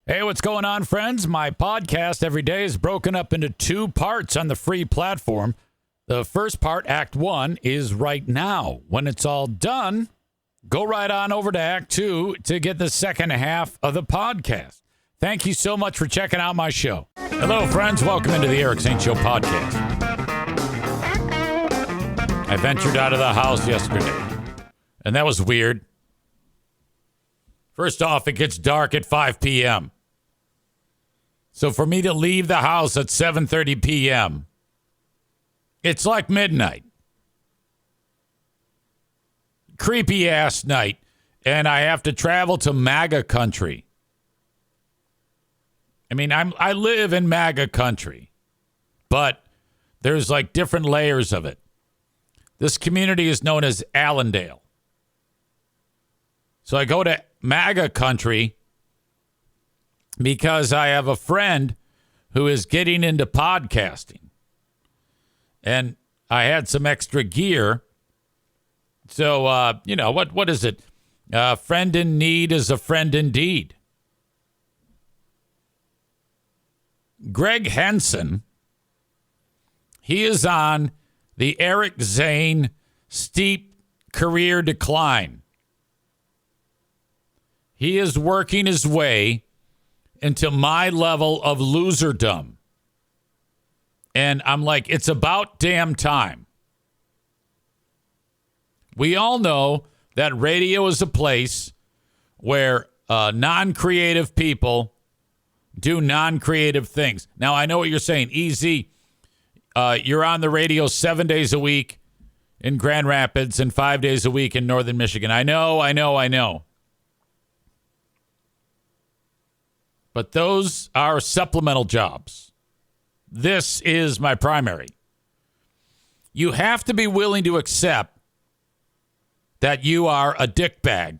Hey, what's going on, friends? My podcast every day is broken up into two parts on the free platform. The first part, Act 1, is right now. When it's all done, go right on over to Act 2 to get the second half of the podcast. Thank you so much for checking out my show. Hello, friends. Welcome into the Eric St. Show podcast. I ventured out of the house yesterday, and that was weird. First off, it gets dark at 5 p.m. So for me to leave the house at 7:30 p.m., it's like midnight. Creepy ass night. And I have to travel to MAGA country. I mean, I live in MAGA country, but there's like different layers of it. This community is known as Allendale. So I go to MAGA country because I have a friend who is getting into podcasting. And I had some extra gear. So, what is it? Friend in need is a friend indeed. Gregg Henson, he is on the Eric Zane steep career decline. He is working his way into my level of loserdom. And I'm like, it's about damn time. We all know that radio is a place where non-creative people do non-creative things. Now, I know what you're saying. Easy, you're on the radio 7 days a week in Grand Rapids and 5 days a week in Northern Michigan. I know. But those are supplemental jobs. This is my primary. You have to be willing to accept that you are a dickbag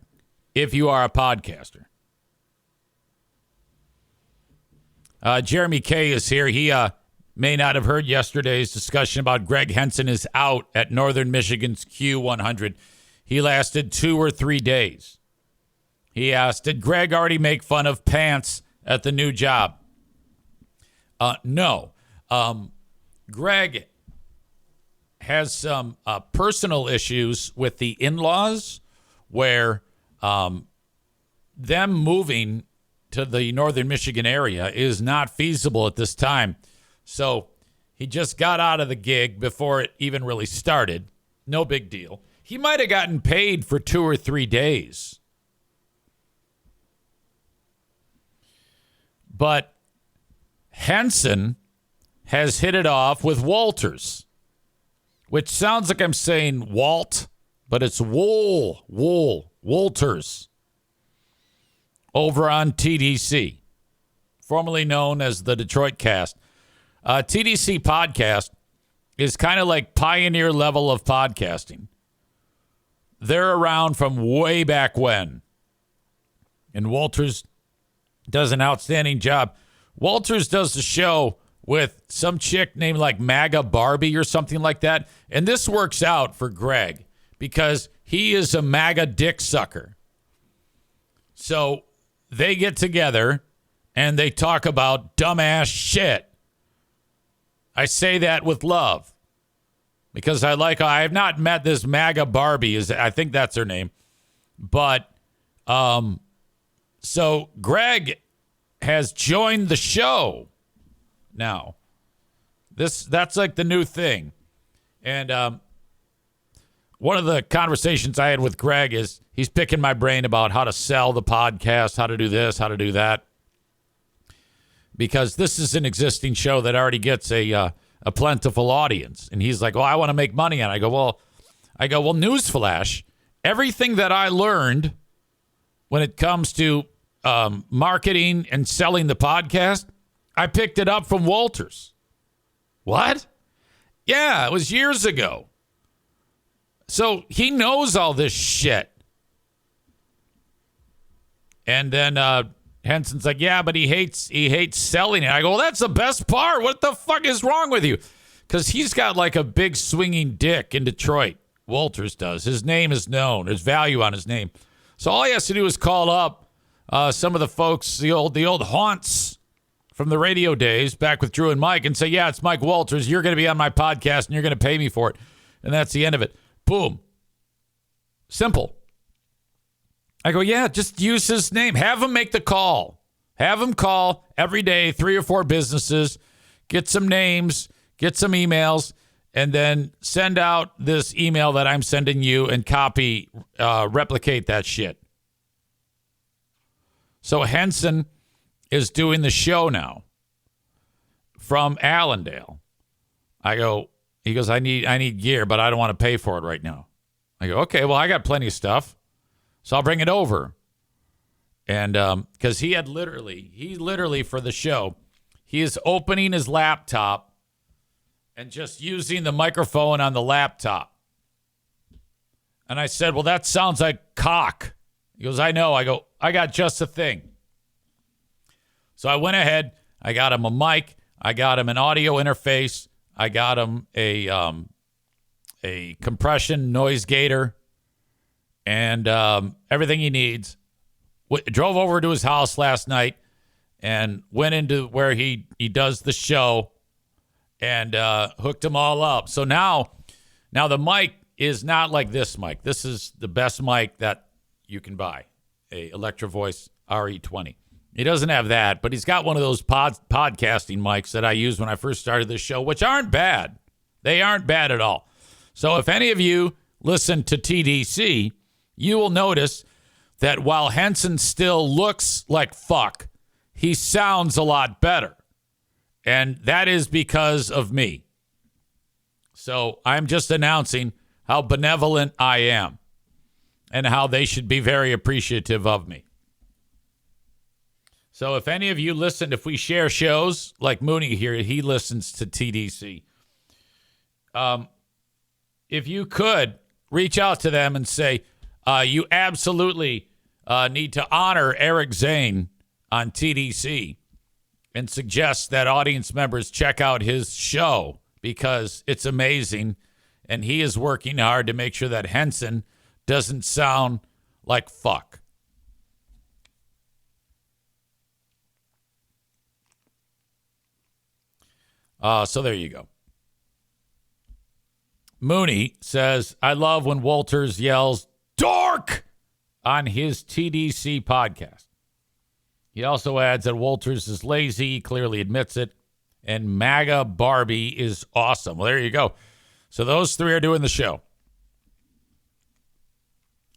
if you are a podcaster. Jeremy K is here. He may not have heard yesterday's discussion about Gregg Henson is out at Northern Michigan's Q100. He lasted 2 or 3 days. He asked, did Gregg already make fun of pants at the new job? No. Gregg has some personal issues with the in-laws where them moving to the Northern Michigan area is not feasible at this time. So he just got out of the gig before it even really started. No big deal. He might have gotten paid for 2 or 3 days. But Henson has hit it off with Walters, which sounds like I'm saying Walt, but it's Walters, over on TDC, formerly known as the Detroit Cast. TDC podcast is kind of like pioneer level of podcasting. They're around from way back when. And Walters does an outstanding job. Walters does the show with some chick named like MAGA Barbie or something like that. And this works out for Gregg because he is a MAGA dick sucker. So they get together and they talk about dumbass shit. I say that with love because I have not met this MAGA Barbie. I think that's her name. But so Gregg has joined the show now. That's like the new thing. And one of the conversations I had with Gregg is he's picking my brain about how to sell the podcast, how to do this, how to do that. Because this is an existing show that already gets a plentiful audience. And he's like, well, I want to make money on it. I go, well, newsflash. Everything that I learned when it comes to marketing and selling the podcast, I picked it up from Walters. What? Yeah, it was years ago. So he knows all this shit. And then Henson's like, yeah, but he hates selling it. I go, well, that's the best part. What the fuck is wrong with you? Because he's got like a big swinging dick in Detroit. Walters does. His name is known. There's value on his name. So all he has to do is call up some of the folks, the old haunts from the radio days back with Drew and Mike and say, yeah, it's Mike Walters. You're going to be on my podcast and you're going to pay me for it. And that's the end of it. Boom. Simple. I go, yeah, just use his name. Have him make the call. Have him call every day, 3 or 4 businesses, get some names, get some emails, and then send out this email that I'm sending you and replicate that shit. So Henson is doing the show now from Allendale. He goes, I need gear, but I don't want to pay for it right now. I go, okay, well, I got plenty of stuff, so I'll bring it over. And because he literally for the show, he is opening his laptop and just using the microphone on the laptop. And I said, well, that sounds like cock. He goes, I know. I go, I got just the thing. So I went ahead. I got him a mic. I got him an audio interface. I got him a compression noise gator and everything he needs. Drove over to his house last night and went into where he does the show and hooked them all up. So now the mic is not like this mic. This is the best mic that you can buy, a Electro Voice RE20. He doesn't have that, but he's got one of those podcasting mics that I used when I first started this show, which aren't bad. They aren't bad at all. So if any of you listen to TDC, you will notice that while Henson still looks like fuck, he sounds a lot better. And that is because of me. So I'm just announcing how benevolent I am and how they should be very appreciative of me. So if any of you listen, if we share shows like Mooney here, he listens to TDC. If you could reach out to them and say, you absolutely need to honor Eric Zane on TDC and suggest that audience members check out his show because it's amazing. And he is working hard to make sure that Henson doesn't sound like fuck. So there you go. Mooney says, I love when Walters yells, dork, on his TDC podcast. He also adds that Walters is lazy. He clearly admits it. And MAGA Barbie is awesome. Well, there you go. So those 3 are doing the show.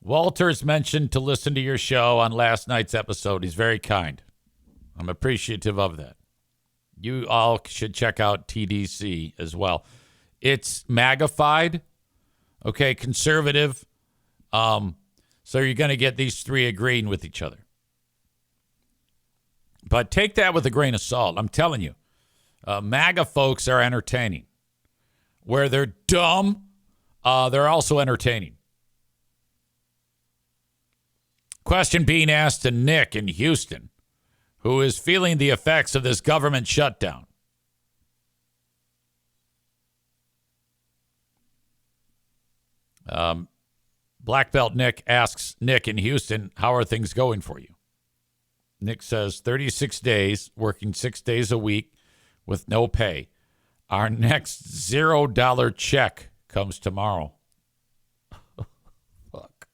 Walters mentioned to listen to your show on last night's episode. He's very kind. I'm appreciative of that. You all should check out TDC as well. It's MAGAfied, okay, conservative. So you're going to get these 3 agreeing with each other. But take that with a grain of salt. I'm telling you, MAGA folks are entertaining. Where they're dumb, they're also entertaining. Question being asked to Nick in Houston, who is feeling the effects of this government shutdown. Black Belt Nick asks Nick in Houston, how are things going for you? Nick says, 36 days, working 6 days a week with no pay. Our next $0 check comes tomorrow. Fuck.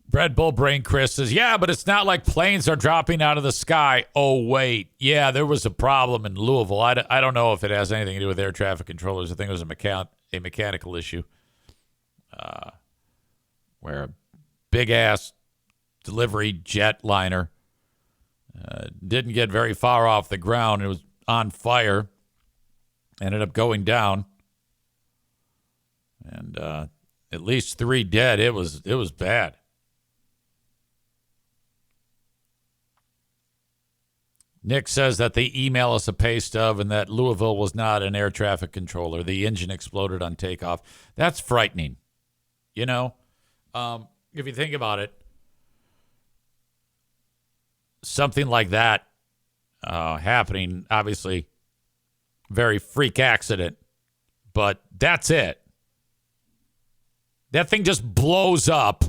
Bread Bull Brain Chris says, yeah, but it's not like planes are dropping out of the sky. Oh, wait. Yeah, there was a problem in Louisville. I don't know if it has anything to do with air traffic controllers. I think it was a mechanical issue where a big-ass delivery jetliner didn't get very far off the ground. It was on fire. Ended up going down. And at least 3 dead. It was bad. Nick says that they email us a pay stub and that Louisville was not an air traffic controller. The engine exploded on takeoff. That's frightening. You know, if you think about it, something like that happening, obviously, very freak accident, but that's it. That thing just blows up.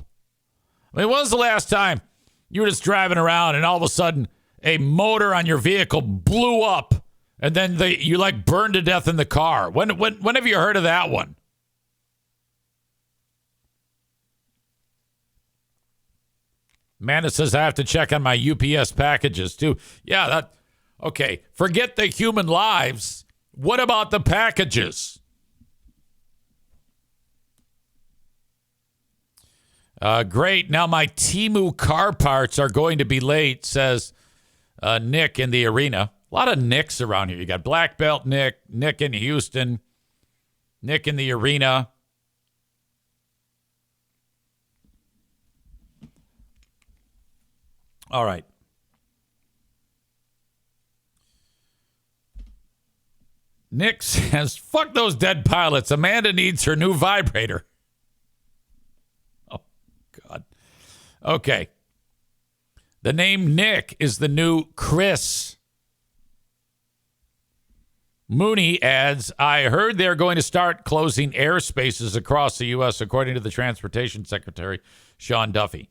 I mean, when was the last time you were just driving around and all of a sudden a motor on your vehicle blew up and then you like burned to death in the car? When have you heard of that one? Amanda says I have to check on my UPS packages too. Yeah, okay. Forget the human lives. What about the packages? Great. Now my Temu car parts are going to be late, says Nick in the arena. A lot of Nicks around here. You got Black Belt Nick, Nick in Houston, Nick in the arena. All right. Nick says, fuck those dead pilots. Amanda needs her new vibrator. God. Okay. The name Nick is the new Chris. Mooney adds, I heard they're going to start closing airspaces across the U.S., according to the Transportation Secretary, Sean Duffy.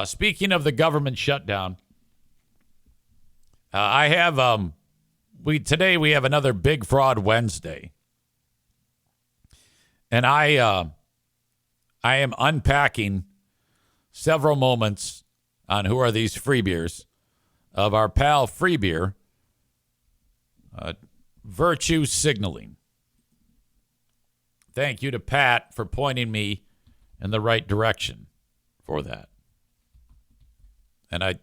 Speaking of the government shutdown, today we have another Big Fraud Wednesday. And I am unpacking several moments on who are these free beers of our pal Free Beer, virtue signaling. Thank you to Pat for pointing me in the right direction for that. And I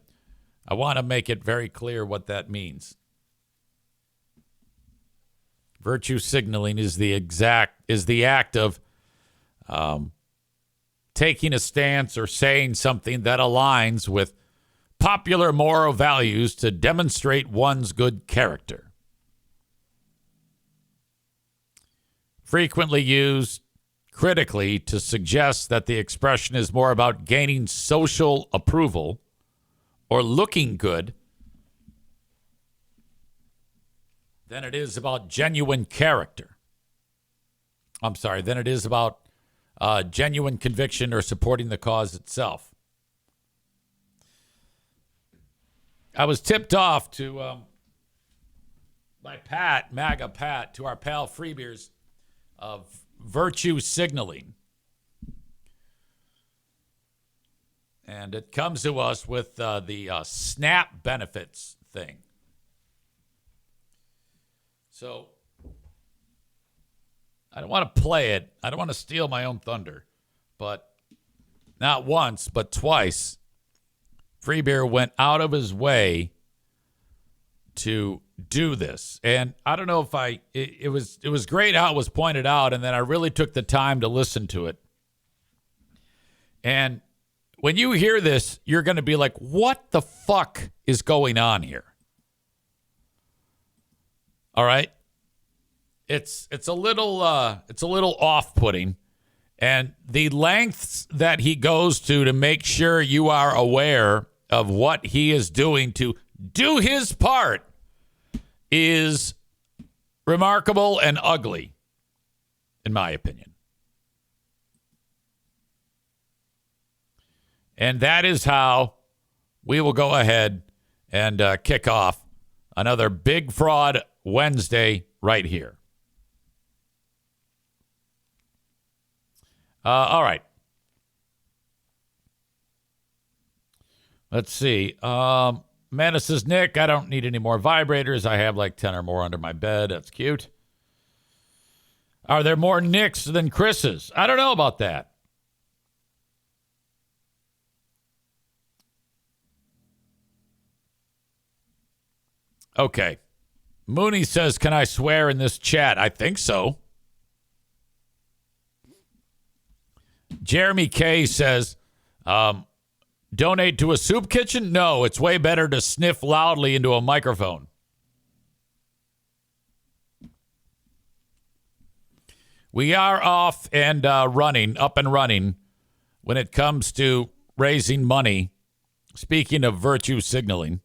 want to make it very clear what that means. Virtue signaling is the act of taking a stance or saying something that aligns with popular moral values to demonstrate one's good character. Frequently used critically to suggest that the expression is more about gaining social approval or looking good than it is about genuine character. Than it is about genuine conviction or supporting the cause itself. I was tipped off to by Pat, MAGA Pat, to our pal Freebeers of virtue signaling. And it comes to us with the SNAP benefits thing. So I don't want to play it. I don't want to steal my own thunder. But not once, but twice, Free Beer went out of his way to do this. And I don't know if it was great how it was pointed out, and then I really took the time to listen to it. And when you hear this, you're going to be like, what the fuck is going on here? All right? It's a little off-putting, and the lengths that he goes to make sure you are aware of what he is doing to do his part is remarkable and ugly, in my opinion. And that is how we will go ahead and kick off another Big Fraud Wednesday right here. All right. Let's see. Amanda says, Nick, I don't need any more vibrators. I have like 10 or more under my bed. That's cute. Are there more Nicks than Chris's? I don't know about that. Okay. Mooney says, can I swear in this chat? I think so. Jeremy K says, donate to a soup kitchen? No, it's way better to sniff loudly into a microphone. We are off and up and running when it comes to raising money. Speaking of virtue signaling.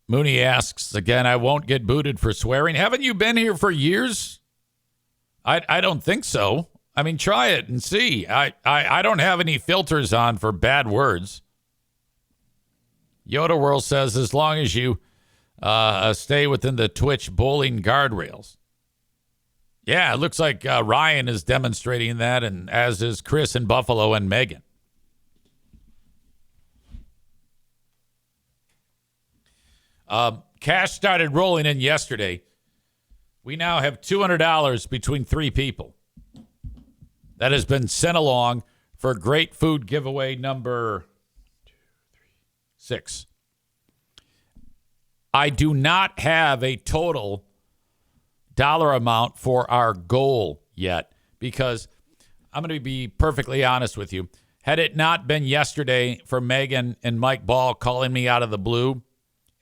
Mooney asks, again, I won't get booted for swearing. Haven't you been here for years? I don't think so. I mean, try it and see. I don't have any filters on for bad words. Yoda World says as long as you stay within the Twitch bowling guardrails. Yeah, it looks like Ryan is demonstrating that, and as is Chris in Buffalo and Megan. Cash started rolling in yesterday. We now have $200 between 3 people. That has been sent along for great food giveaway number 6. I do not have a total dollar amount for our goal yet because I'm going to be perfectly honest with you. Had it not been yesterday for Megan and Mike Ball calling me out of the blue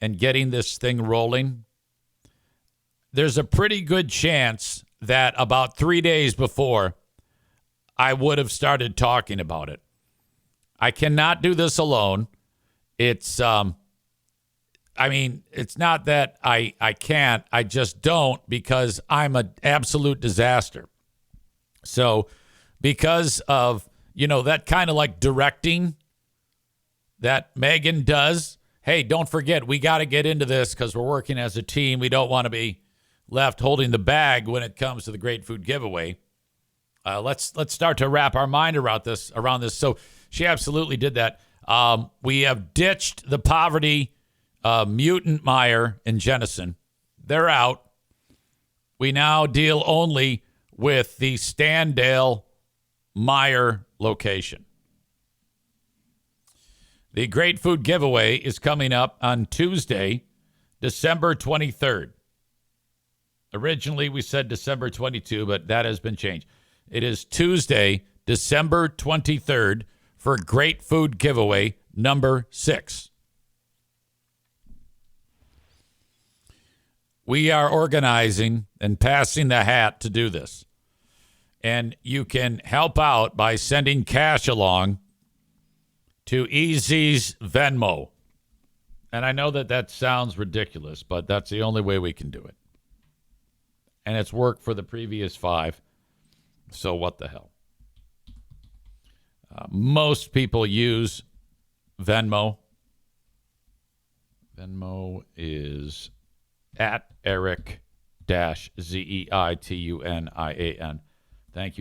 and getting this thing rolling, there's a pretty good chance that about 3 days before I would have started talking about it. I cannot do this alone. It's, it's not that I can't. I just don't because I'm an absolute disaster. So because of, that kind of like directing that Megan does, hey, don't forget, we got to get into this because we're working as a team. We don't want to be left holding the bag when it comes to the great food giveaway. Let's start to wrap our mind around this. So she absolutely did that. We have ditched the poverty mutant Meyer and Jennison. They're out. We now deal only with the Standale Meyer location. The Great Food Giveaway is coming up on Tuesday, December 23rd. Originally, we said December 22, but that has been changed. It is Tuesday, December 23rd for Great Food Giveaway number 6. We are organizing and passing the hat to do this. And you can help out by sending cash along to EZ's Venmo. And I know that sounds ridiculous, but that's the only way we can do it. And it's worked for the previous 5. So what the hell? Most people use Venmo. Venmo is at Eric-Zeitunan. Thank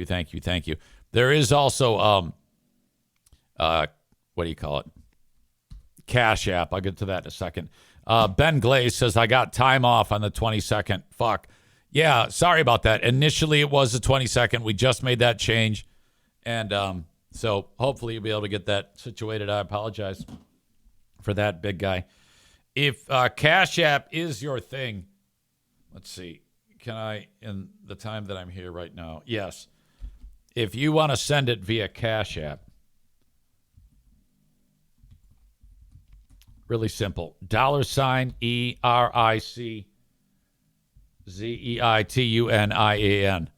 you. There is also, what do you call it? Cash App. I'll get to that in a second. Ben Glaze says, I got time off on the 22nd. Fuck. Yeah, sorry about that. Initially, it was the 22nd. We just made that change. And so hopefully you'll be able to get that situated. I apologize for that, big guy. If Cash App is your thing, let's see. Can I, in the time that I'm here right now? Yes. If you want to send it via Cash App, really simple. $ERICZEITUNIAN.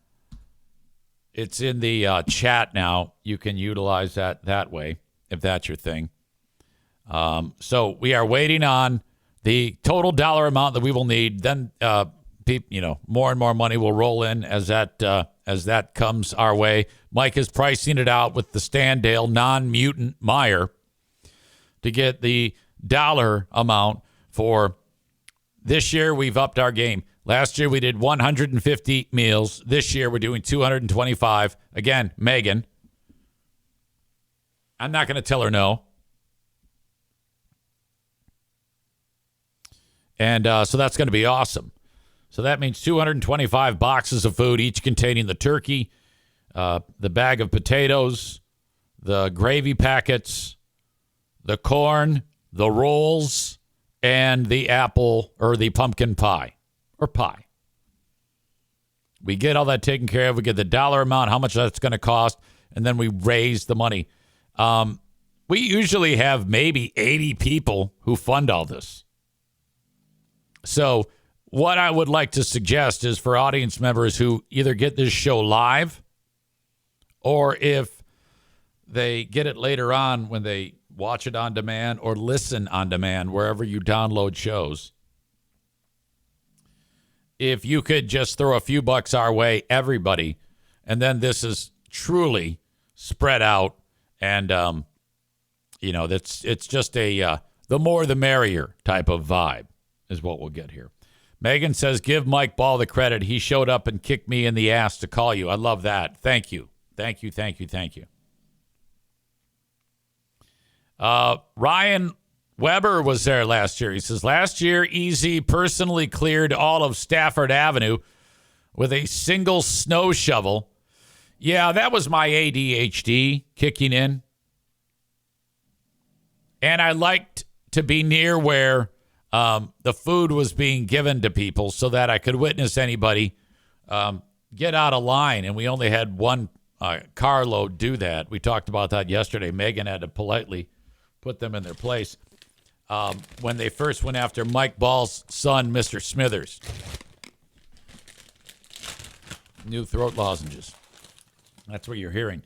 It's in the chat now. You can utilize that way if that's your thing. So we are waiting on the total dollar amount that we will need. Then, more and more money will roll in as that comes our way. Mike is pricing it out with the Standale non-mutant Meyer to get the dollar amount for this year. We've upped our game. Last year we did 150 meals. This year we're doing 225. Again, Megan. I'm not going to tell her no. And so that's going to be awesome. So that means 225 boxes of food, each containing the turkey, the bag of potatoes, the gravy packets, the corn, the rolls, and the apple or the pumpkin pie or pie. We get all that taken care of. We get the dollar amount, how much that's going to cost, and then we raise the money. We usually have maybe 80 people who fund all this. So what I would like to suggest is for audience members who either get this show live or if they get it later on when they watch it on demand or listen on demand, wherever you download shows. if you could just throw a few bucks our way, everybody, and then this is truly spread out, and it's just a the more the merrier type of vibe is what we'll get here. Megan says, give Mike Ball the credit. He showed up and kicked me in the ass to call you. I love that. Thank you. Thank you. Ryan Weber was there last year. He says, last year, EZ personally cleared all of Stafford Avenue with a single snow shovel. Yeah, that was my ADHD kicking in. And I liked to be near where the food was being given to people so that I could witness anybody get out of line. And we only had one carload do that. We talked about that yesterday. Megan had to politely put them in their place when they first went after Mike Ball's son, Mr. Smithers. New throat lozenges. That's what you're hearing.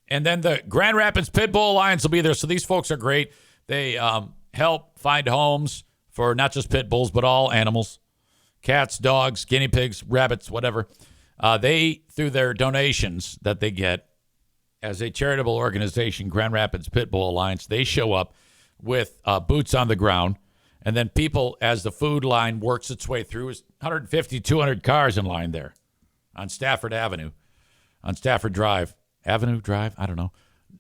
And then the Grand Rapids Pit Bull Alliance will be there. So these folks are great. They help find homes for not just pit bulls, but all animals, cats, dogs, guinea pigs, rabbits, whatever. They, through their donations that they get as a charitable organization, Grand Rapids Pit Bull Alliance, they show up with boots on the ground. And then people, as the food line works its way through, is 150, 200 cars in line there on Stafford Avenue, on Stafford Drive. Avenue Drive? I don't know.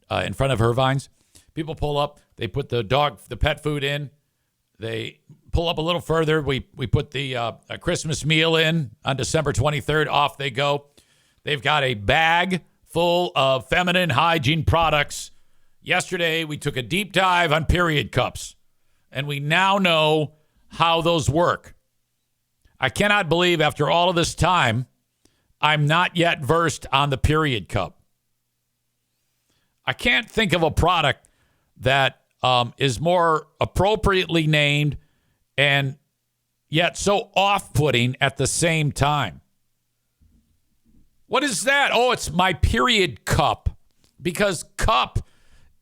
In front of Irvine's. People pull up. They put the pet food in. They pull up a little further. We put the a Christmas meal in on December 23rd. Off they go. They've got a bag full of feminine hygiene products. Yesterday, we took a deep dive on period cups, and we now know how those work. I cannot believe after all of this time, I'm not yet versed on the period cup. I can't think of a product that is more appropriately named and yet so off-putting at the same time. What is that? Oh, it's my period cup. Because cup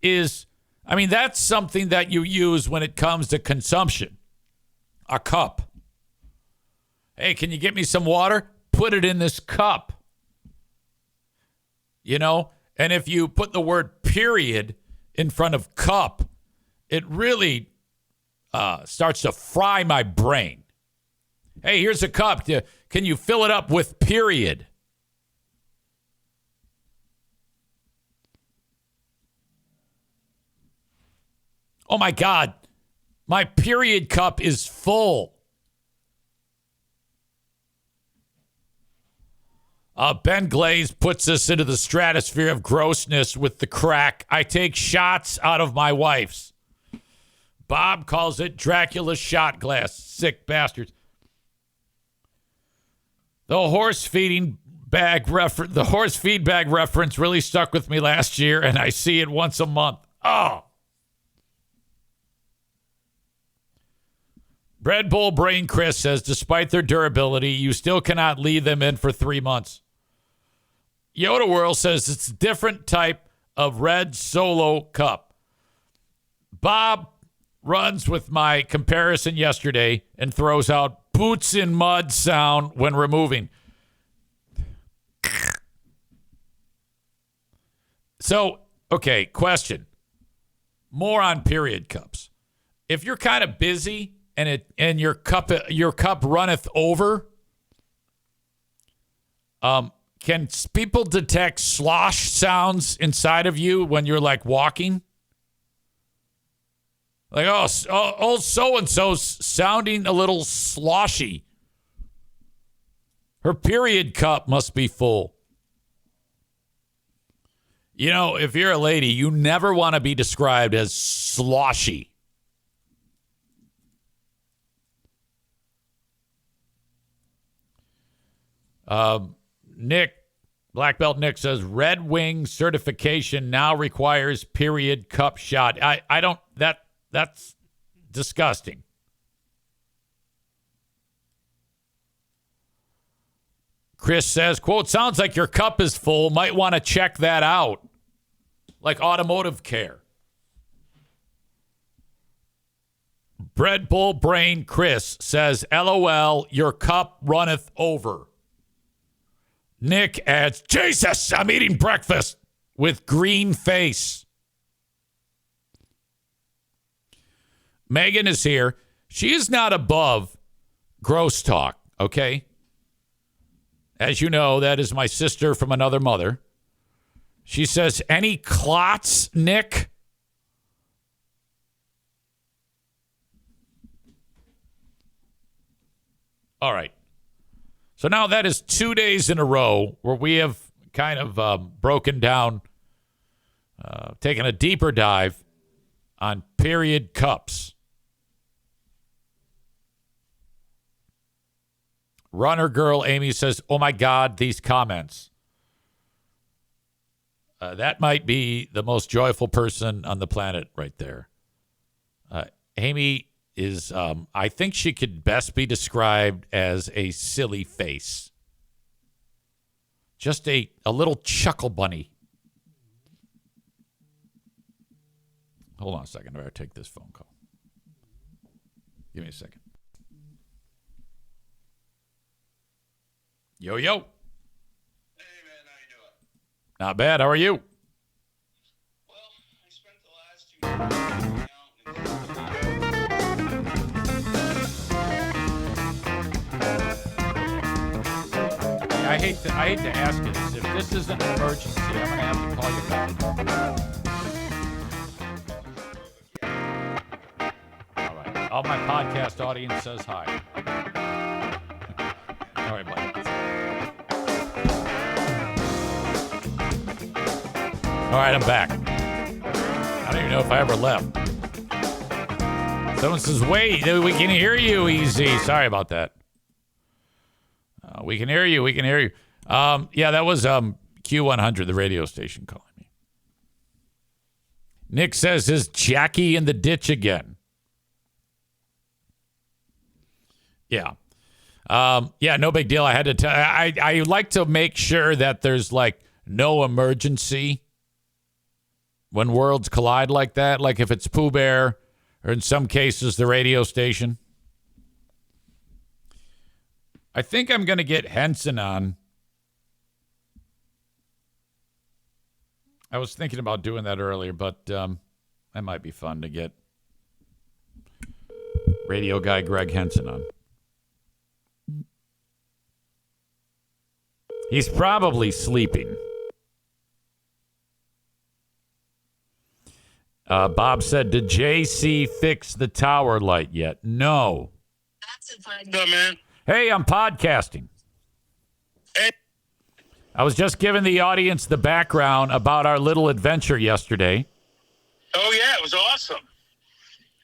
is, that's something that you use when it comes to consumption. A cup. Hey, can you get me some water? Put it in this cup. And if you put the word period in front of cup, it really starts to fry my brain. Hey, here's a cup. Can you fill it up with period? Oh, my God. My period cup is full. Ben Glaze puts us into the stratosphere of grossness with the crack. I take shots out of my wife's. Bob calls it Dracula's shot glass. Sick bastards. The horse feed bag reference really stuck with me last year, and I see it once a month. Oh. Red Bull Brain Chris says, despite their durability, you still cannot leave them in for 3 months. Yoda World says it's a different type of red Solo cup. Bob runs with my comparison yesterday and throws out boots in mud sound when removing. So, okay, question. More on period cups. If you're kind of busy and your cup runneth over, can people detect slosh sounds inside of you when you're like walking? Like, oh, so-and-so's sounding a little sloshy. Her period cup must be full. If you're a lady, you never want to be described as sloshy. Black Belt Nick says Red Wing certification now requires period cup shot. I don't, that's disgusting. Chris says, quote, sounds like your cup is full. Might want to check that out. Like automotive care. Bread Bull Brain Chris says, LOL, your cup runneth over. Nick adds, Jesus, I'm eating breakfast with green face. Megan is here. She is not above gross talk, okay? As you know, that is my sister from another mother. She says, any clots, Nick? All right. So now that is 2 days in a row where we have kind of broken down, taken a deeper dive on period cups. Runner girl Amy says, oh my God, these comments. That might be the most joyful person on the planet right there. Amy is, I think she could best be described as a silly face. Just a little chuckle bunny. Hold on a second. I better take this phone call. Give me a second. Yo. Hey, man, how you doing? Not bad. How are you? Well, I spent the last 2 days hanging out I hate to ask you this. If this isn't an emergency, I'm going to have to call you back. All right. All my podcast audience says hi. All right, buddy. All right, I'm back. I don't even know if I ever left. Someone says, wait, we can hear you, Easy. Sorry about that. We can hear you. Yeah, that was Q100, the radio station, calling me. Nick says, is Jackie in the ditch again? Yeah. Yeah, no big deal. I had to tell. I like to make sure that there's like no emergency when worlds collide like that. Like if it's Pooh Bear, or in some cases the radio station. I think I'm going to get Henson on. I was thinking about doing that earlier, but that might be fun to get radio guy Gregg Henson on. He's probably sleeping. Bob said, did JC fix the tower light yet? No. No, man. Hey, I'm podcasting. Hey. I was just giving the audience the background about our little adventure yesterday. Oh, yeah, it was awesome.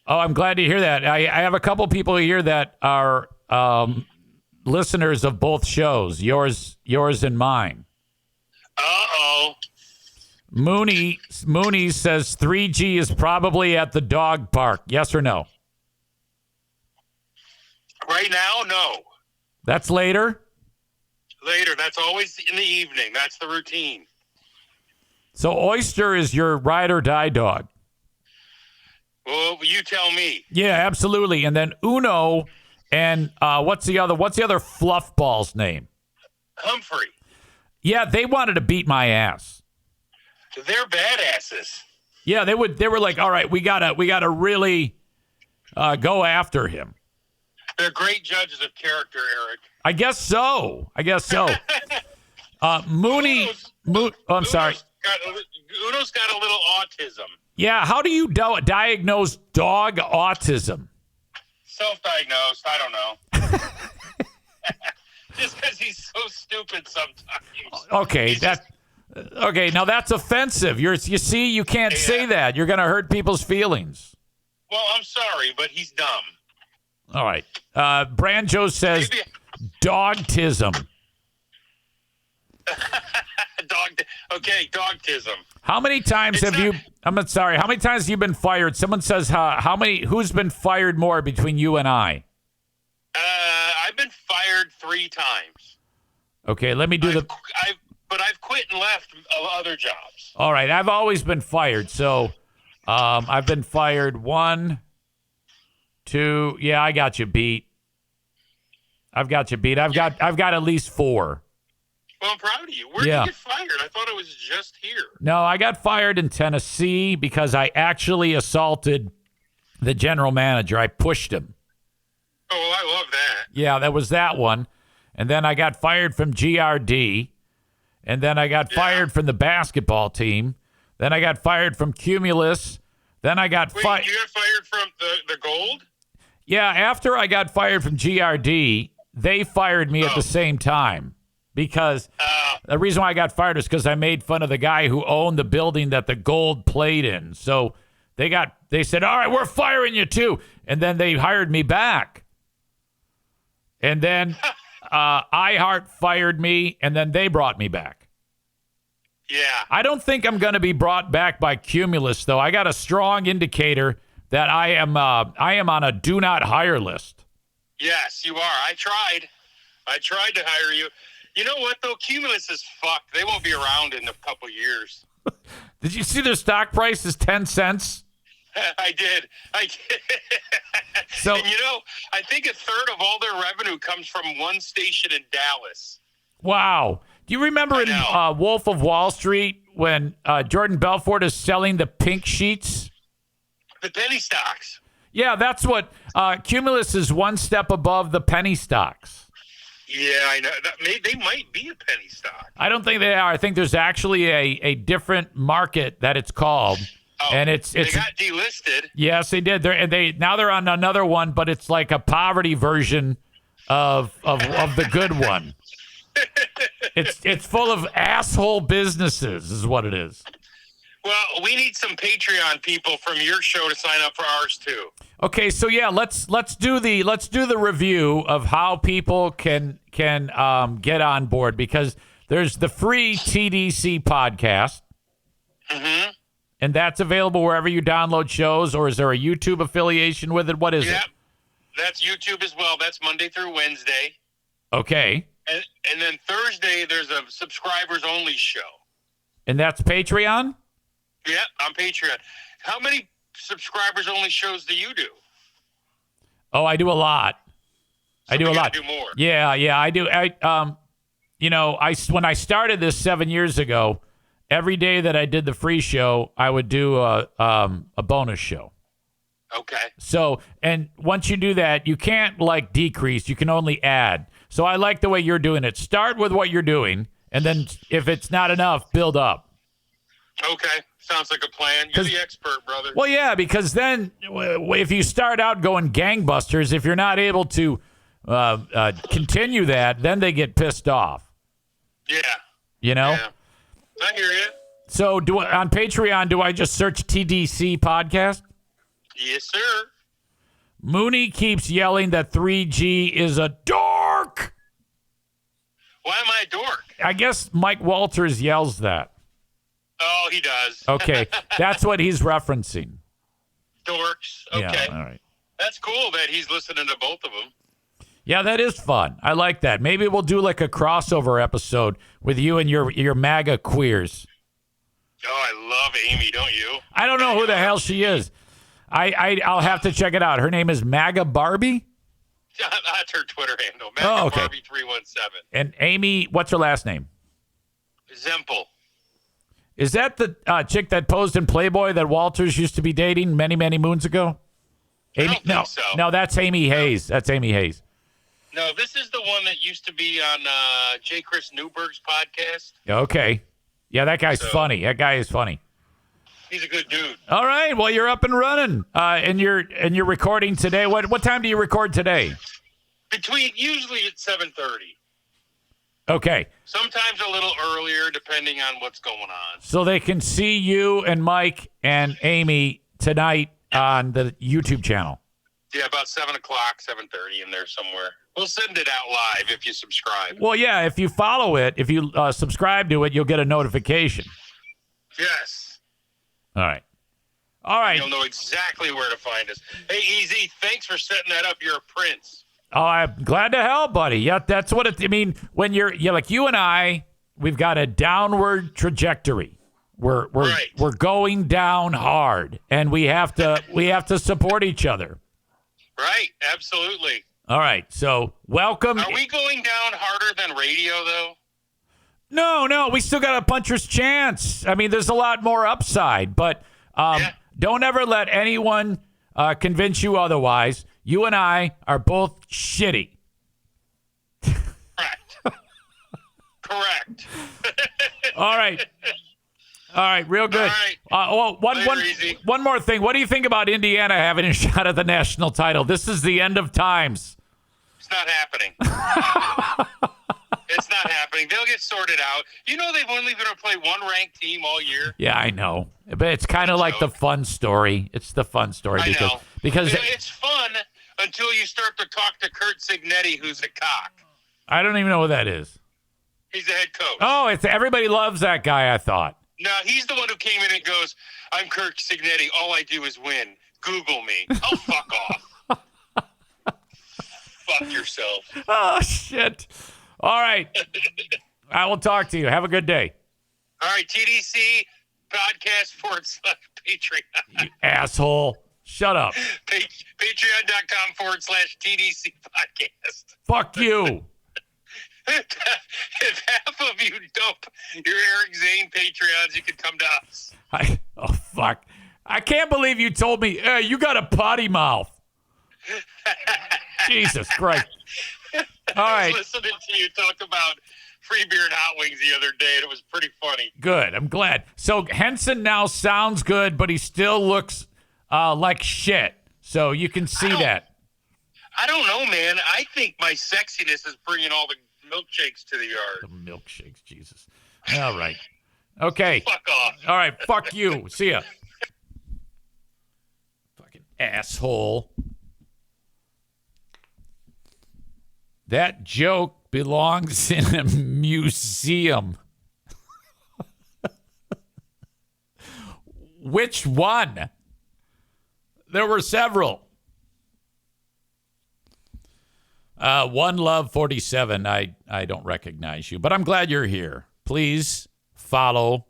Oh, I'm glad to hear that. I have a couple people here that are listeners of both shows, yours and mine. Uh-oh. Mooney says 3G is probably at the dog park. Yes or no? Right now, no. That's later? Later. That's always in the evening. That's the routine. So Oyster is your ride or die dog. Well, you tell me. Yeah, absolutely. And then Uno and what's the other fluff ball's name? Humphrey. Yeah, they wanted to beat my ass. They're badasses. Yeah, they were like, all right, we gotta really go after him. They're great judges of character, Eric. I guess so. Mooney. I'm sorry. Uno's got a little autism. Yeah, how do you diagnose dog autism? Self-diagnosed. I don't know. Just because he's so stupid sometimes. Okay, now that's offensive. You see, you can't say that. You're going to hurt people's feelings. Well, I'm sorry, but he's dumb. All right. Branjo says dogtism. Dogtism. How many times how many times have you been fired? Someone says who's been fired more between you and I? I've been fired 3 times. Okay, let me do But I've quit and left other jobs. All right, I've always been fired. So I've been fired 1, 2. Yeah, I got you beat. I've got at least 4. Well, I'm proud of you. Where did you get fired? I thought it was just here. No, I got fired in Tennessee because I actually assaulted the general manager. I pushed him. Oh, well, I love that. Yeah, that was that one. And then I got fired from GRD. And then I got fired from the basketball team. Then I got fired from Cumulus. Then I got fired. You got fired from the Gold? Yeah, after I got fired from GRD, they fired me at the same time. Because the reason why I got fired is because I made fun of the guy who owned the building that the Gold played in. So they said, all right, we're firing you too. And then they hired me back. And then iHeart fired me, and then they brought me back. Yeah. I don't think I'm going to be brought back by Cumulus, though. I got a strong indicator that I am on a do not hire list. Yes, you are. I tried to hire you. You know what, though? Cumulus is fucked. They won't be around in a couple years. Did you see their stock price is 10 cents? I did. So, and I think a third of all their revenue comes from one station in Dallas. Wow. Do you remember in Wolf of Wall Street when Jordan Belfort is selling the pink sheets? The penny stocks. Yeah, that's what Cumulus is one step above the penny stocks. Yeah, I know. They might be a penny stock. I don't think they are. I think there's actually a different market that it's called. Oh, and they got delisted. Yes, they did. They're on another one, but it's like a poverty version of the good one. It's full of asshole businesses, is what it is. Well, we need some Patreon people from your show to sign up for ours too. Okay, so yeah, let's do the review of how people can get on board, because there's the free TDC podcast. Mm-hmm. And that's available wherever you download shows, or is there a YouTube affiliation with it? What is it? That's YouTube as well. That's Monday through Wednesday. Okay. And then Thursday, there's a subscribers-only show. And that's Patreon? Yeah, on Patreon. How many subscribers-only shows do you do? Oh, I do a lot. I do a lot. Do more. Yeah, I do. When I started this 7 years ago, every day that I did the free show, I would do a bonus show. Okay. So, and once you do that, you can't decrease. You can only add. So I like the way you're doing it. Start with what you're doing, and then if it's not enough, build up. Okay. Sounds like a plan. You're the expert, brother. Well, yeah, because then if you start out going gangbusters, if you're not able to continue that, then they get pissed off. Yeah. Yeah. I hear you. So on Patreon, do I just search TDC podcast? Yes, sir. Mooney keeps yelling that 3G is a dork. Why am I a dork? I guess Mike Walters yells that. Oh, he does. Okay, that's what he's referencing. Dorks. Okay. Yeah, all right. That's cool that he's listening to both of them. Yeah, that is fun. I like that. Maybe we'll do a crossover episode with you and your MAGA queers. Oh, I love Amy, don't you? I don't know who the hell she is. I'll have to check it out. Her name is MAGA Barbie? That's her Twitter handle. MAGA okay. Barbie 317. And Amy, what's her last name? Zempel. Is that the chick that posed in Playboy that Walters used to be dating many, many moons ago? I don't think so. No, that's Amy Hayes. That's Amy Hayes. No, this is the one that used to be on J. Chris Newberg's podcast. Okay. Yeah, that guy's funny. That guy is funny. He's a good dude. All right. Well, you're up and running. And you're recording today. What time do you record today? Usually at 7:30. Okay. Sometimes a little earlier, depending on what's going on. So they can see you and Mike and Amy tonight on the YouTube channel. Yeah, about 7 o'clock, 7:30 in there somewhere. We'll send it out live if you subscribe. Well, yeah, if you follow it, if you subscribe to it, you'll get a notification. Yes. All right. You'll know exactly where to find us. Hey, EZ, thanks for setting that up. You're a prince. Oh, I'm glad to help, buddy. Yeah, that's what it. I mean, when you're like you and I, we've got a downward trajectory. We're going down hard, and we have to support each other. Right. Absolutely. All right. So welcome. Are we going down harder than radio, though? No. We still got a puncher's chance. I mean, there's a lot more upside, but don't ever let anyone convince you otherwise. You and I are both shitty. Correct. All right. Real good. All right. One more thing. What do you think about Indiana having a shot at the national title? This is the end of times. It's not happening. It's not happening. They'll get sorted out. You know they've only going to play one ranked team all year. Yeah, I know. But it's kind of like the fun story. It's the fun story. Because it's fun until you start to talk to Kurt Signetti, who's a cock. I don't even know who that is. He's the head coach. Oh, everybody loves that guy, I thought. No, he's the one who came in and goes, I'm Kurt Signetti. All I do is win. Google me. Oh, fuck off. Fuck yourself. Oh, shit. All right. I will talk to you. Have a good day. All right, TDC podcast /Patreon. You asshole. Shut up. Patreon.com/TDC podcast. Fuck you. If half of you dump your Eric Zane Patreons, you can come to us. Oh, fuck. I can't believe you told me, hey, you got a potty mouth. Jesus Christ. All right. I was listening to you talk about free beer and hot wings the other day, and it was pretty funny. Good. I'm glad. So Henson now sounds good, but he still looks like shit. So you can see that. I don't know, man. I think my sexiness is bringing all the milkshakes to the yard. The milkshakes, Jesus. All right. Okay. Fuck off. All right. Fuck you. See ya. Fucking asshole. That joke belongs in a museum. Which one? There were several. One Love 47. I don't recognize you, but I'm glad you're here. Please follow,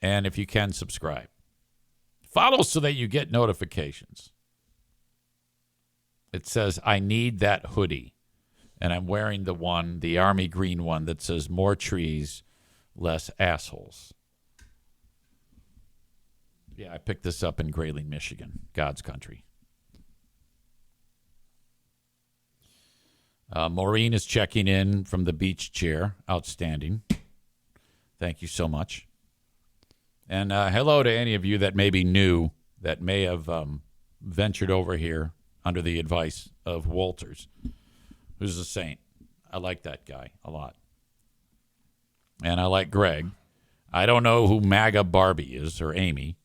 and if you can, subscribe. Follow so that you get notifications. It says, I need that hoodie. And I'm wearing the army green one that says more trees, less assholes. Yeah, I picked this up in Grayling, Michigan, God's country. Maureen is checking in from the beach chair. Outstanding. Thank you so much. And hello to any of you that may be new, that may have ventured over here under the advice of Walters, who's a saint. I like that guy a lot. And I like Greg. I don't know who MAGA Barbie is or Amy.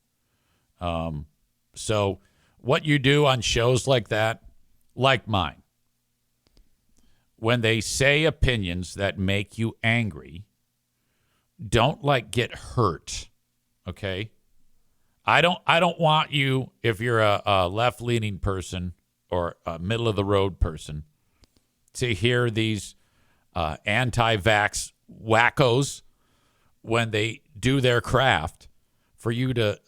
So what you do on shows like that, like mine, when they say opinions that make you angry, don't get hurt, okay? I don't want you, if you're a left-leaning person or a middle-of-the-road person, to hear these anti-vax wackos when they do their craft for you to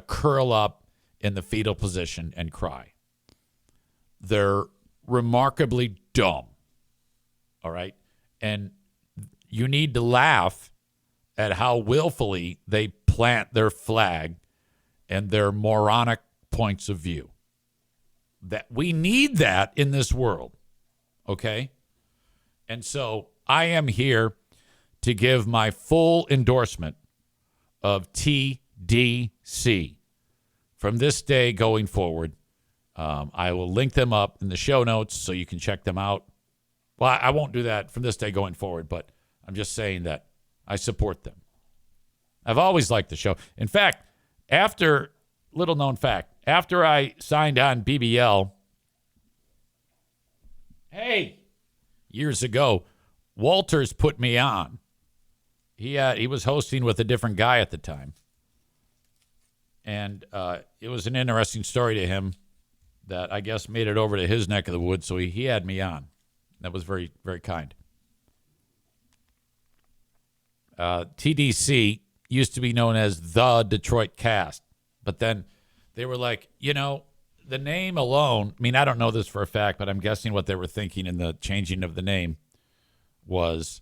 curl up in the fetal position and cry. They're remarkably dumb, all right? And you need to laugh at how willfully they plant their flag and their moronic points of view. That we need that in this world, okay? And so I am here to give my full endorsement of TDC from this day going forward. I will link them up in the show notes so you can check them out. Well, I won't do that from this day going forward, but I'm just saying that I support them. I've always liked the show. In fact, little known fact, after I signed on BBL, years ago, Walters put me on. He was hosting with a different guy at the time. And it was an interesting story to him that I guess made it over to his neck of the woods, so he had me on. That was very, very kind. TDC used to be known as the Detroit Cast, but then they were like, the name alone, I mean, I don't know this for a fact, but I'm guessing what they were thinking in the changing of the name was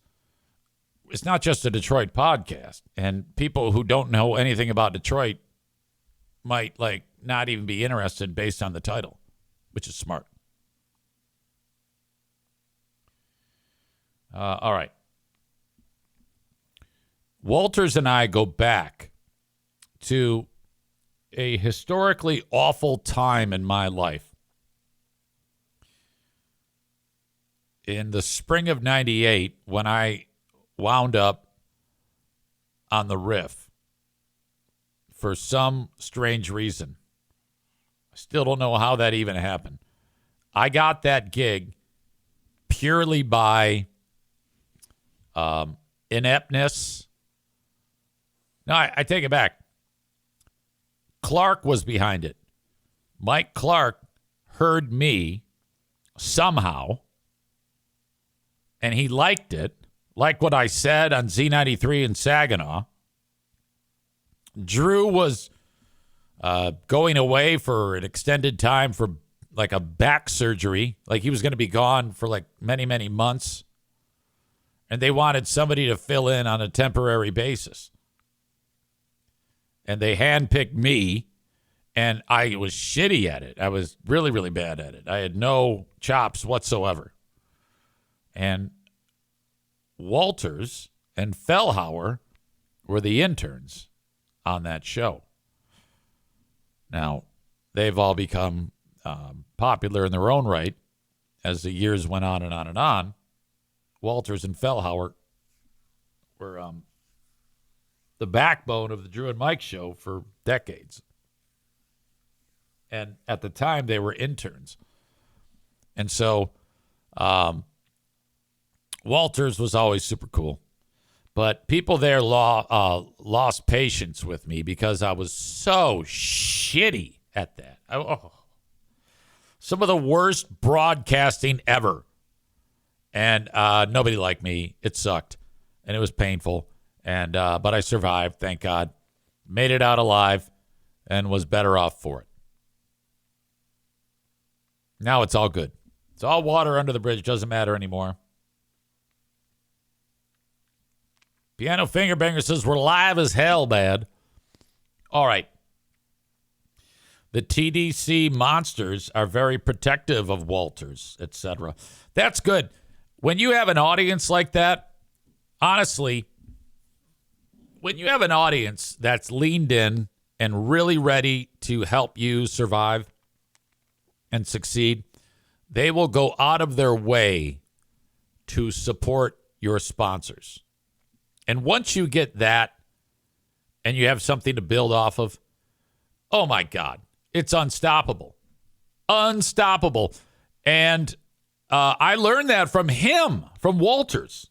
it's not just a Detroit podcast. And people who don't know anything about Detroit might like not even be interested based on the title, which is smart. All right. Walters and I go back to a historically awful time in my life. In the spring of 98, when I wound up on the Riff for some strange reason. I still don't know how that even happened. I got that gig purely by ineptness. No, I take it back. Clark was behind it. Mike Clark heard me somehow, and he liked it, like what I said on Z93 in Saginaw. Drew was going away for an extended time for like a back surgery. Like he was going to be gone for like many, many months. And they wanted somebody to fill in on a temporary basis. And they handpicked me, and I was shitty at it. I was really, really bad at it. I had no chops whatsoever. And Walters and Fellhauer were the interns on that show. Now, they've all become popular in their own right as the years went on and on and on. Walters and Fellhauer were the backbone of the Drew and Mike show for decades. And at the time, they were interns. And so Walters was always super cool. But people there lost patience with me because I was so shitty at that. Some of the worst broadcasting ever. And nobody liked me. It sucked. And it was painful. And but I survived, thank God. Made it out alive and was better off for it. Now it's all good. It's all water under the bridge. Doesn't matter anymore. Piano Fingerbanger says, we're live as hell, bad. All right. The TDC monsters are very protective of Walters, etc. That's good. When you have an audience like that, honestly, when you have an audience that's leaned in and really ready to help you survive and succeed, they will go out of their way to support your sponsors. And once you get that and you have something to build off of, oh my God, it's unstoppable. Unstoppable. And I learned that from him, from Walters.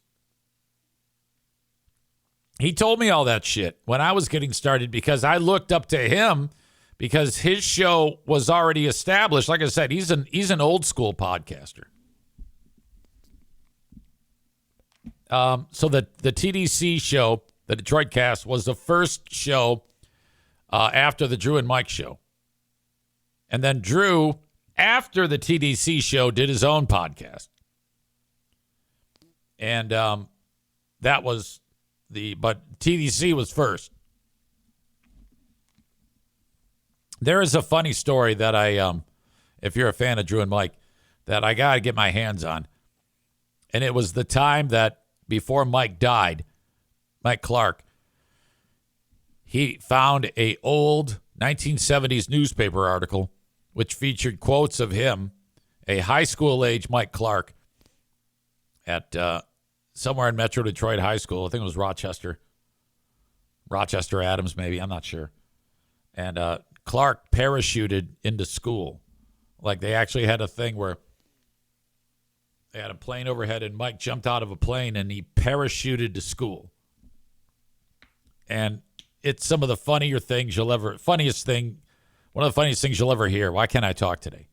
He told me all that shit when I was getting started because I looked up to him because his show was already established. Like I said, he's an old school podcaster. So the TDC show, the Detroit Cast, was the first show after the Drew and Mike show. And then Drew, after the TDC show, did his own podcast. And that was but TDC was first. There is a funny story that I, if you're a fan of Drew and Mike, that I got to get my hands on. And it was the time that before Mike died, Mike Clark, he found a old 1970s newspaper article which featured quotes of him, a high school age Mike Clark, at somewhere in Metro Detroit High School. I think it was Rochester Adams, maybe. I'm not sure. And Clark parachuted into school. Like they actually had a thing where they had a plane overhead and Mike jumped out of a plane and he parachuted to school. And it's some of the one of the funniest things you'll ever hear. Why can't I talk today?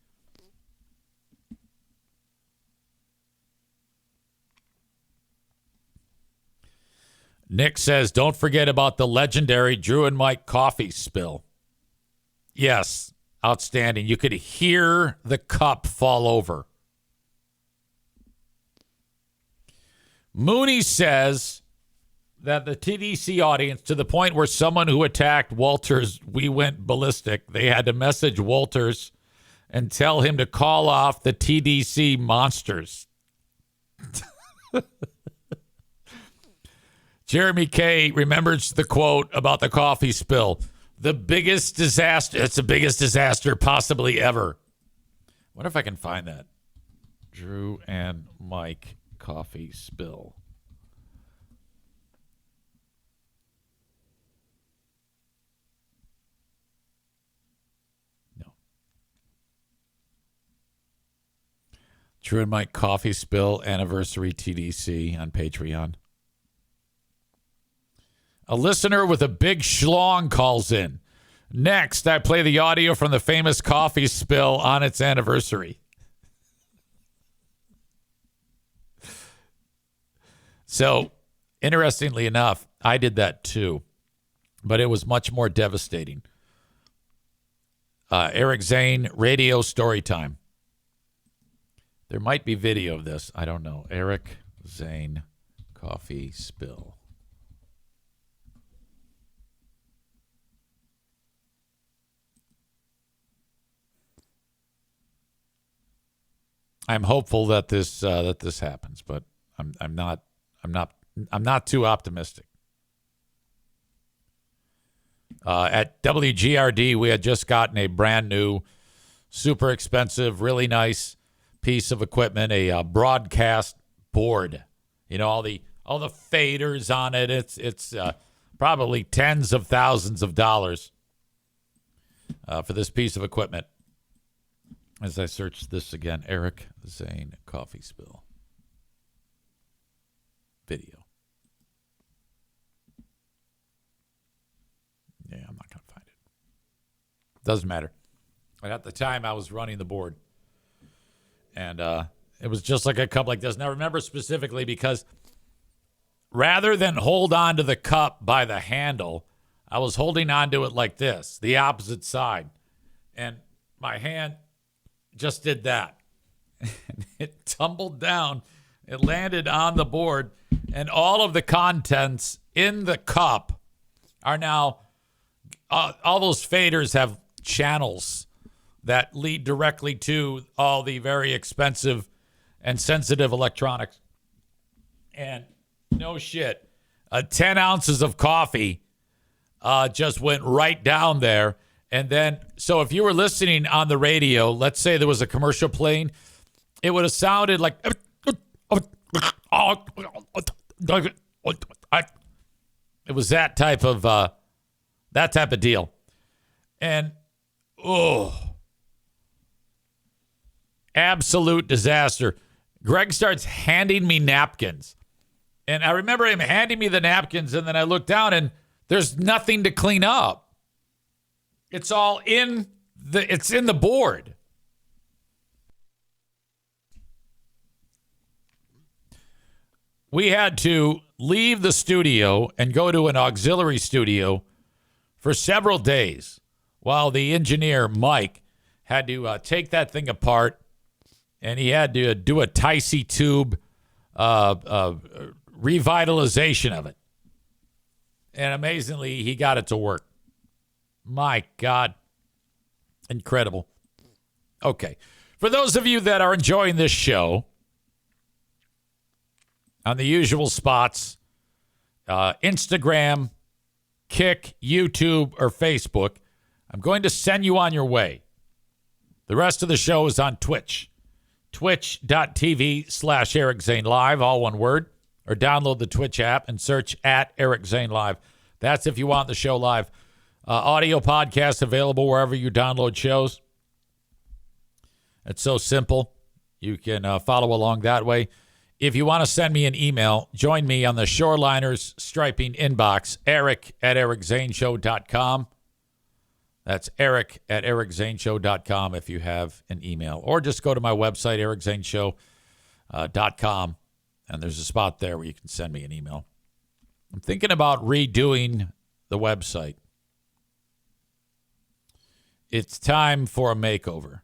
Nick says, don't forget about the legendary Drew and Mike coffee spill. Yes, outstanding. You could hear the cup fall over. Mooney says that the TDC audience, to the point where someone who attacked Walters, we went ballistic. They had to message Walters and tell him to call off the TDC monsters. Jeremy K. remembers the quote about the coffee spill. The biggest disaster. It's the biggest disaster possibly ever. I wonder if I can find that. Drew and Mike coffee spill. No. Drew and Mike coffee spill anniversary TDC on Patreon. A listener with a big schlong calls in. Next, I play the audio from the famous coffee spill on its anniversary. So, interestingly enough, I did that too, but it was much more devastating. Eric Zane, radio story time. There might be video of this. I don't know. Eric Zane, coffee spill. I'm hopeful that this happens, but I'm not too optimistic. At WGRD, we had just gotten a brand new, super expensive, really nice piece of equipment, a broadcast board. You know, all the faders on it. It's probably tens of thousands of dollars for this piece of equipment. As I search this again, Eric Zane coffee spill video. Yeah, I'm not going to find it. Doesn't matter. And at the time, I was running the board. And it was just like a cup like this. And I remember specifically because rather than hold on to the cup by the handle, I was holding on to it like this, the opposite side. And my hand just did that. And it tumbled down. It landed on the board. And all of the contents in the cup are now, all those faders have channels that lead directly to all the very expensive and sensitive electronics. And no shit, 10 ounces of coffee just went right down there. And then, so if you were listening on the radio, let's say there was a commercial playing, it would have sounded like it was that type of deal. And absolute disaster. Greg starts handing me napkins. And I remember him handing me the napkins, and then I looked down and there's nothing to clean up. It's all in the board. We had to leave the studio and go to an auxiliary studio for several days while the engineer, Mike, had to take that thing apart, and he had to do a Ticey tube revitalization of it. And amazingly, he got it to work. My God. Incredible. Okay. For those of you that are enjoying this show on the usual spots, Instagram, Kick, YouTube, or Facebook, I'm going to send you on your way. The rest of the show is on Twitch. Twitch.tv/Eric Zane Live, all one word. Or download the Twitch app and search at Eric Zane Live. That's if you want the show live. Audio podcast available wherever you download shows. It's so simple. You can follow along that way. If you want to send me an email, join me on the Shoreliners Striping inbox, eric@ericzaneshow.com. That's eric@ericzaneshow.com if you have an email. Or just go to my website, ericzaneshow.com, and there's a spot there where you can send me an email. I'm thinking about redoing the website. it's time for a makeover.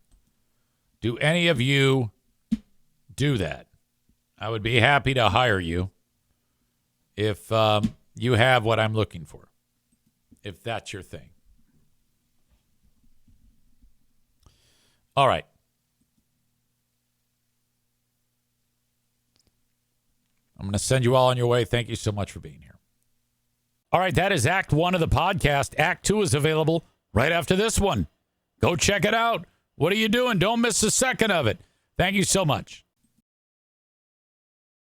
Do any of you do that? I would be happy to hire you if you have what I'm looking for, if that's your thing. All right. I'm going to send you all on your way. Thank you so much for being here. All right, that is Act 1 of the podcast. Act 2 is available right after this one. Go check it out. What are you doing? Don't miss a second of it. Thank you so much.